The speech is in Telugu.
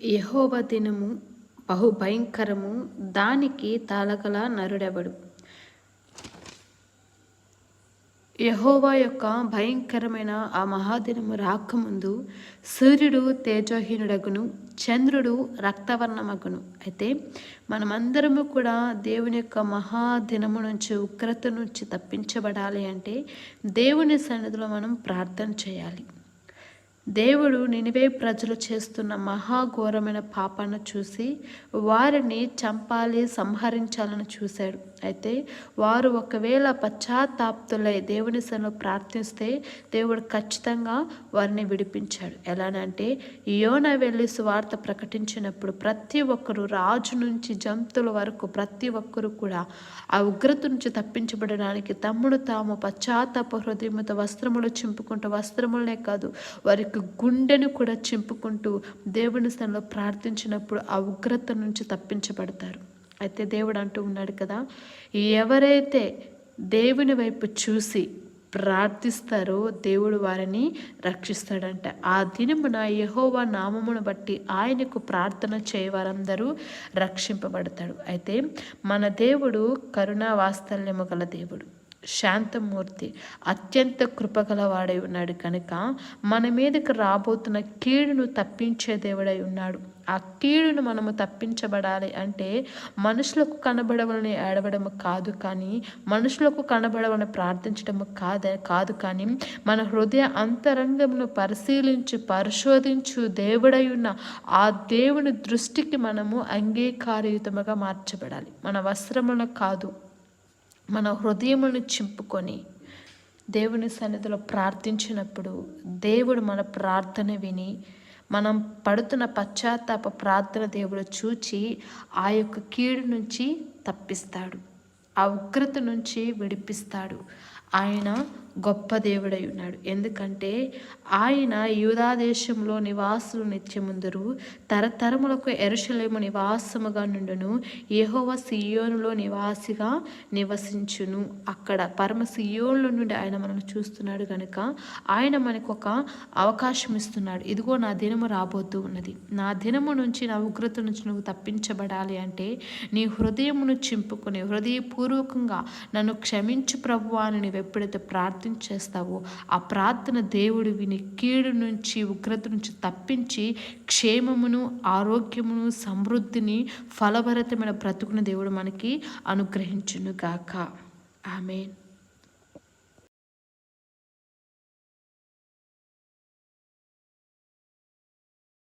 యెహోవా దినము బహుభయంకరము, దానికి తాళగల నరుడెవడు? యెహోవా యొక్క భయంకరమైన ఆ మహాదినము రాకముందు సూర్యుడు తేజోహీనుడగును, చంద్రుడు రక్తవర్ణమగును. అయితే మనమందరము కూడా దేవుని యొక్క మహాదినము నుంచి, ఉగ్రత నుంచి తప్పించబడాలి అంటే దేవుని సన్నిధిలో మనం ప్రార్థన చేయాలి. దేవుడు నినివే ప్రజలు చేస్తున్న మహాఘోరమైన పాపాన్ని చూసి వారిని చంపాలి, సంహరించాలని చూశాడు. అయితే వారు ఒకవేళ పశ్చాత్తాప్తులై దేవుని సన్నిధిలో ప్రార్థిస్తే దేవుడు ఖచ్చితంగా వారిని విడిపించాడు. ఎలానంటే యోనా వెళ్ళి సువార్త ప్రకటించినప్పుడు ప్రతి ఒక్కరు, రాజు నుంచి జంతువుల వరకు ప్రతి ఒక్కరు కూడా ఆ ఉగ్రత నుంచి తప్పించబడడానికి తమ్ముడు తాము పశ్చాత్తాప హృదయముతో వస్త్రములు చింపుకుంటూ, వస్త్రములనే కాదు వారికి గుండెను కూడా చింపుకుంటూ దేవుని స్థలంలో ప్రార్థించినప్పుడు ఆ ఉగ్రత నుంచి తప్పించబడతారు. అయితే దేవుడు అంటూ ఉన్నాడు కదా, ఎవరైతే దేవుని వైపు చూసి ప్రార్థిస్తారో దేవుడు వారిని రక్షిస్తాడంట. ఆ దినమున యెహోవా నామమును బట్టి ఆయనకు ప్రార్థన చేయవారందరూ రక్షింపబడతాడు. అయితే మన దేవుడు కరుణా వాత్సల్యము గల దేవుడు, శాంతమూర్తి, అత్యంత కృపగలవాడై ఉన్నాడు కనుక మన మీదకి రాబోతున్న కీడును తప్పించే దేవుడై ఉన్నాడు. ఆ కీడును మనము తప్పించబడాలి అంటే మనుషులకు కనబడవలని ఏడవడము కాదు, కానీ మనుషులకు కనబడవని ప్రార్థించడము కాదు కానీ మన హృదయ అంతరంగమును పరిశోధించు దేవుడై ఉన్న ఆ దేవుని దృష్టికి మనము అంగీకారయుతముగా మార్చబడాలి. మన వస్త్రములను కాదు, మన హృదయములను చింపుకొని దేవుని సన్నిధిలో ప్రార్థించినప్పుడు దేవుడు మన ప్రార్థన విని మనం పడుతున్న పశ్చాత్తాప ప్రార్థన దేవుడు చూచి ఆ యొక్క కీడు నుంచి తప్పిస్తాడు, ఆ ఉగ్రత నుంచి విడిపిస్తాడు. ఆయన గొప్ప దేవుడై ఉన్నాడు. ఎందుకంటే ఆయన యూదా దేశంలో నివాసులు నిత్యముందురు, తరతరములకు యెరూషలేము నివాసముగా నుండును. యెహోవా సియోనులో నివాసిగా నివసించును. అక్కడ పరమ సియోనులో నుండి ఆయన మనల్ని చూస్తున్నాడు కనుక ఆయన మనకు ఒక అవకాశం ఇస్తున్నాడు. ఇదిగో నా దినము రాబోతూ ఉన్నది, నా దినము నుంచి, నా ఉగ్రత నుంచి నువ్వు తప్పించబడాలి అంటే నీ హృదయమును చింపుకుని హృదయపూర్వకంగా నన్ను క్షమించు ప్రభువా అని నీవు ఎప్పుడైతే ప్రార్థించేస్తావో ఆ ప్రార్థన దేవుడు విని కీడు నుంచి, ఉగ్రత నుంచి తప్పించి క్షేమమును, ఆరోగ్యమును, సమృద్ధిని, ఫలభరితమైన బ్రతుకును దేవుడు మనకి అనుగ్రహించును గాక. ఆమేన్.